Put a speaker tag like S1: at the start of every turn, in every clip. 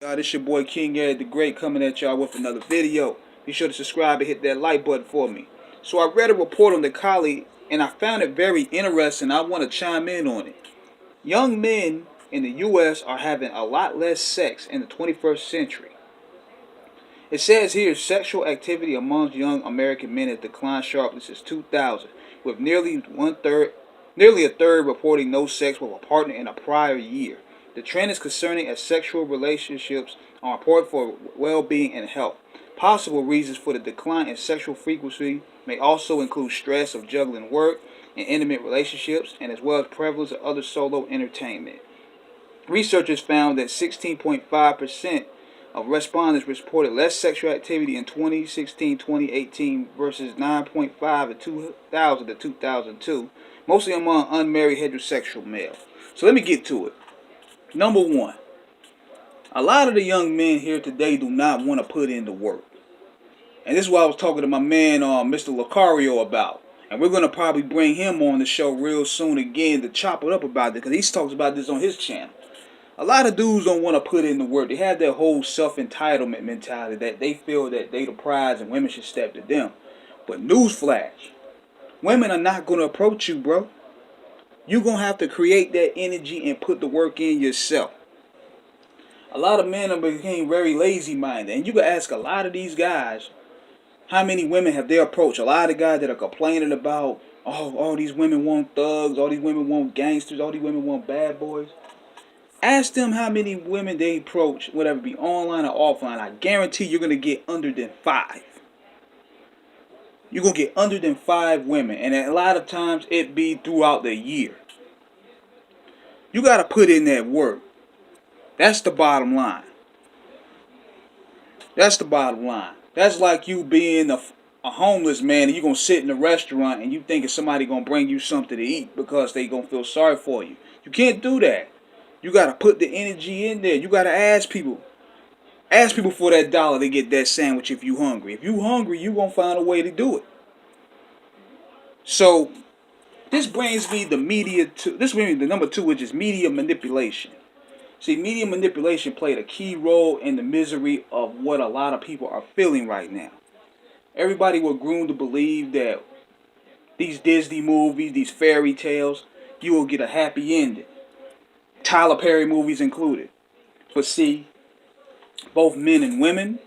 S1: This your boy King Ed the Great coming at y'all with another video. Be sure to subscribe and hit that like button for me. So I read a report on the collie and I found it very interesting. I want to chime in on it. Young men in the U.S. are having a lot less sex in the 21st century. It says here sexual activity among young American men has declined sharply since 2000, with nearly a third reporting no sex with a partner in a prior year. The trend is concerning as sexual relationships are important for well-being and health. Possible reasons for the decline in sexual frequency may also include stress of juggling work and intimate relationships, and as well as prevalence of other solo entertainment. Researchers found that 16.5% of respondents reported less sexual activity in 2016-2018 versus 9.5 in 2000 to 2002, mostly among unmarried heterosexual males. So let me get to it. Number one, a lot of the young men here today do not want to put in the work. And this is what I was talking to my man, Mr. Lucario, about. And we're going to probably bring him on the show real soon again to chop it up about it, because he talks about this on his channel. A lot of dudes don't want to put in the work. They have that whole self-entitlement mentality that they feel that they the prize and women should step to them. But newsflash, women are not going to approach you, bro. You're going to have to create that energy and put the work in yourself. A lot of men have become very lazy-minded. And you can ask a lot of these guys, how many women have they approached? A lot of guys that are complaining about, oh, all these women want thugs, all these women want gangsters, all these women want bad boys. Ask them how many women they approach, whether it be online or offline. I guarantee you're going to get under than 5. You're going to get under than 5 women. And a lot of times it be throughout the year. You got to put in that work. That's the bottom line. That's the bottom line. That's like you being a homeless man and you're going to sit in a restaurant and you thinking somebody going to bring you something to eat because they going to feel sorry for you. You can't do that. You got to put the energy in there. You got to ask people. Ask people for that dollar to get that sandwich if you hungry. If you hungry, you going to find a way to do it. So, this brings me the number 2, which is media manipulation. See, media manipulation played a key role in the misery of what a lot of people are feeling right now. Everybody was groomed to believe that these Disney movies, these fairy tales, you will get a happy ending. Tyler Perry movies included. But see, both men and women,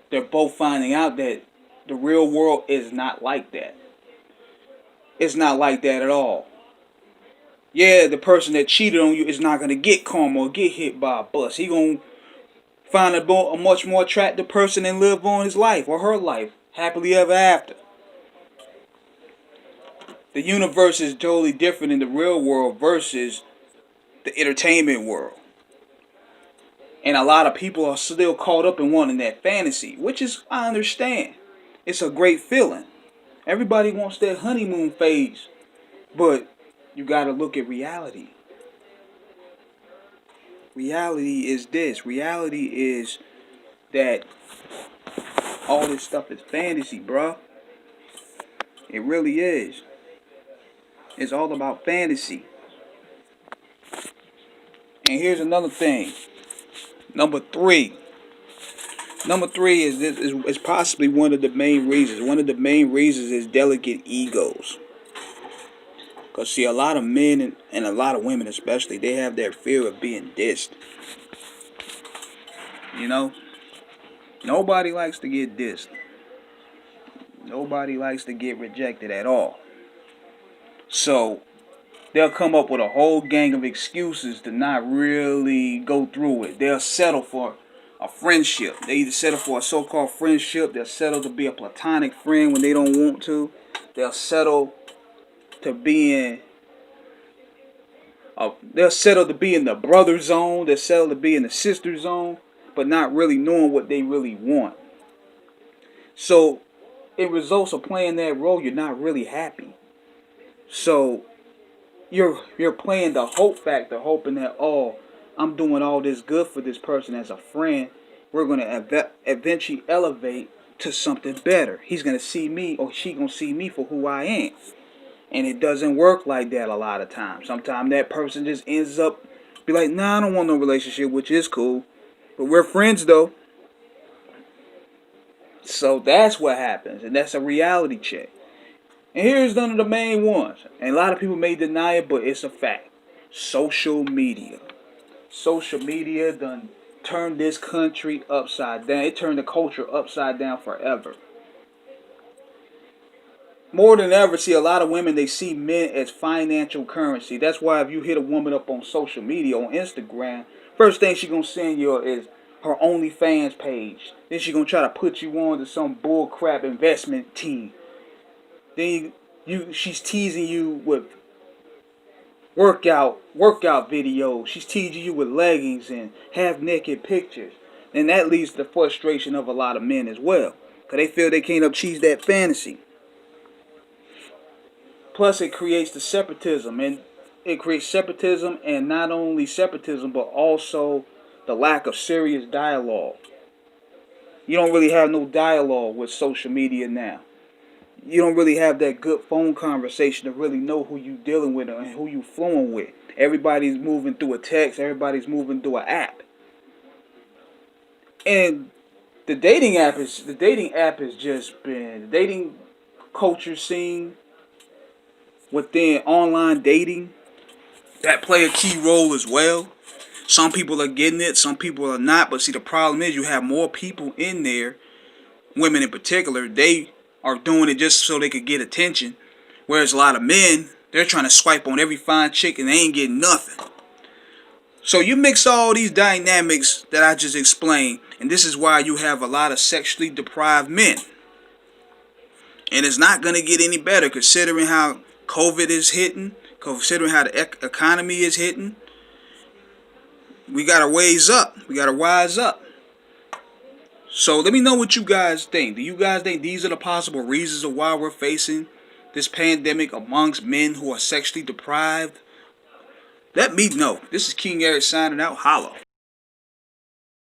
S1: they're both finding out that the real world is not like that. It's not like that at all. Yeah, the person that cheated on you is not going to get karma or get hit by a bus. He going to find a much more attractive person and live on his life or her life happily ever after. The universe is totally different in the real world versus the entertainment world. And a lot of people are still caught up in wanting that fantasy, which is, I understand. It's a great feeling. Everybody wants that honeymoon phase. But you got to look at reality. Reality is this. Reality is that all this stuff is fantasy, bruh. It really is. It's all about fantasy. And here's another thing. Number 3. Number 3 is possibly one of the main reasons. One of the main reasons is delicate egos. Because, see, a lot of men and a lot of women especially, they have their fear of being dissed. You know? Nobody likes to get dissed. Nobody likes to get rejected at all. So, they'll come up with a whole gang of excuses to not really go through it. They'll settle for a friendship. They either settle for a so-called friendship. They'll settle to be a platonic friend when they don't want to. They'll settle to be in the brother zone. They'll settle to be in the sister zone, but not really knowing what they really want. So, it results of playing that role. You're not really happy. So, you're playing the hope factor, hoping that, oh, I'm doing all this good for this person as a friend. We're going to eventually elevate to something better. He's going to see me, or she going to see me for who I am. And it doesn't work like that a lot of times. Sometimes that person just ends up be like, nah, I don't want no relationship, which is cool. But we're friends though. So that's what happens, and that's a reality check. And here's one of the main ones. And a lot of people may deny it, but it's a fact. Social media. Social media done turned this country upside down. It turned the culture upside down forever. More than ever, see a lot of women, they see men as financial currency. That's why if you hit a woman up on social media, on Instagram, first thing she gonna send you is her OnlyFans page. Then she gonna try to put you on to some bullcrap investment team. Then she's teasing you with workout videos. She's teasing you with leggings and half naked pictures. And that leads to the frustration of a lot of men as well. Because they feel they can't achieve that fantasy. Plus it creates the separatism. And it creates separatism, and not only separatism, but also the lack of serious dialogue. You don't really have no dialogue with social media now. You don't really have that good phone conversation to really know who you dealing with and who you flowing with. Everybody's moving through a text. Everybody's moving through an app. And the dating culture scene within online dating that play a key role as well. Some people are getting it, some people are not. But see, the problem is you have more people in there, women in particular, they are doing it just so they could get attention. Whereas a lot of men, they're trying to swipe on every fine chick and they ain't getting nothing. So you mix all these dynamics that I just explained, and this is why you have a lot of sexually deprived men. And it's not going to get any better considering how COVID is hitting, considering how the economy is hitting. We got to ways up. We got to rise up. So let me know what you guys think. Do you guys think these are the possible reasons of why we're facing this pandemic amongst men who are sexually deprived? Let me know. This is King Eric signing out. Holla.